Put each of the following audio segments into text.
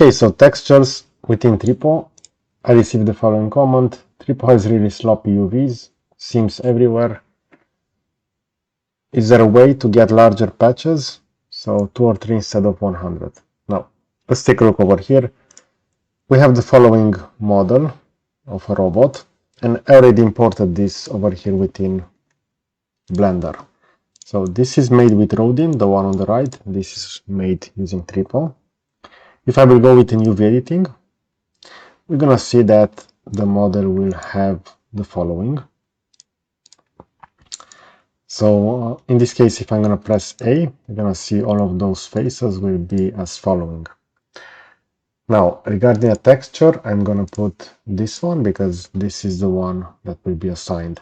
Okay, so textures within Tripo. I received the following comment. Tripo has really sloppy UVs, seams everywhere. Is there a way to get larger patches? So 2 or 3 instead of 100. Now, let's take a look over here. We have the following model of a robot, and I already imported this over here within Blender. So this is made with Rodin, the one on the right. This is made using Tripo. If I will go within UV editing, we're gonna see that the model will have the following. So in this case, if I'm gonna press A, you're gonna see all of those faces will be as following. Now, regarding a texture, I'm gonna put this one because this is the one that will be assigned.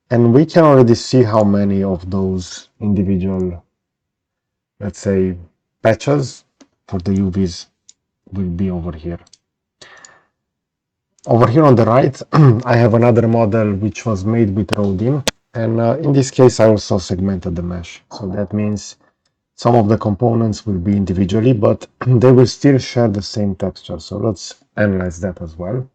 And we can already see how many of those individual, let's say, patches for the UVs will be over here. Over here on the right, I have another model which was made with Rodin. And in this case, I also segmented the mesh. So that means some of the components will be individually, but they will still share the same texture. So let's analyze that as well.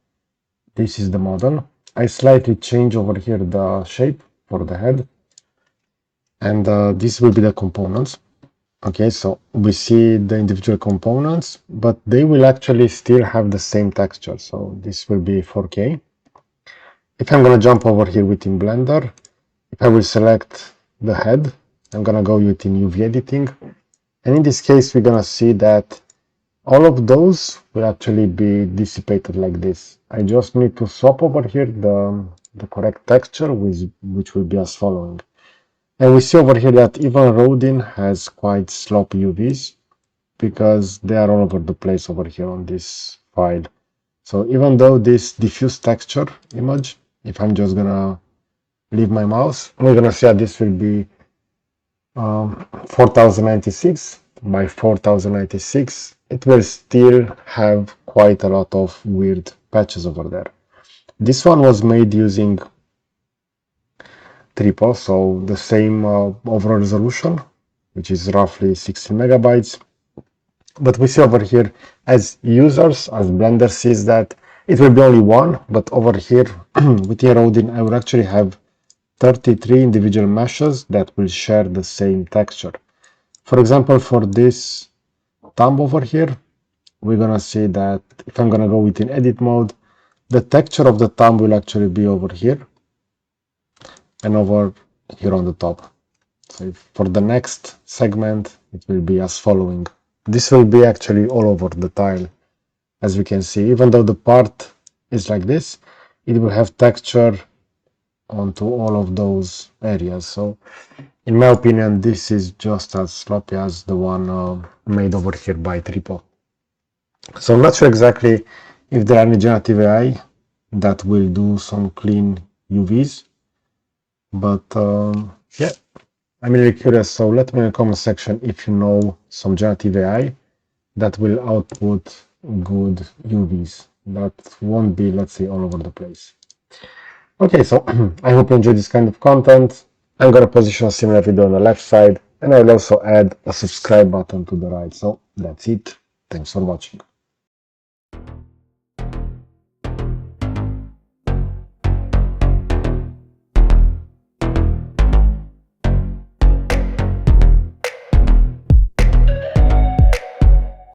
This is the model. I slightly change over here the shape for the head. And this will be the components. Okay, so we see the individual components, but they will actually still have the same texture. So this will be 4K. If I'm going to jump over here within Blender, if I will select the head, I'm going to go within UV editing. And in this case, we're going to see that all of those will actually be dissipated like this. I just need to swap over here the correct texture, which will be as following. And we see over here that even Rodin has quite sloppy UVs because they are all over the place over here on this file. So even though this diffuse texture image, if I'm just gonna leave my mouse, we're gonna see that this will be 4096 by 4096. It will still have quite a lot of weird patches over there. This one was made using Tripo, so the same overall resolution, which is roughly 16 megabytes. But we see over here, as users, as Blender sees that, it will be only one, but over here, within Rodin, I will actually have 33 individual meshes that will share the same texture. For example, for this thumb over here, we're gonna see that if I'm gonna go within edit mode, the texture of the thumb will actually be over here and over here on the top. So for the next segment, it will be as following. This will be actually all over the tile. As we can see, even though the part is like this, it will have texture onto all of those areas. So in my opinion, this is just as sloppy as the one made over here by Tripo. So I'm not sure exactly if there are any generative AI that will do some clean UVs. But yeah, I'm really curious. So let me know in the comment section if you know some generative AI that will output good UVs that won't be, let's say, all over the place. Okay, so I hope you enjoyed this kind of content. I'm going to position a similar video on the left side, and I will also add a subscribe button to the right. So that's it. Thanks for watching.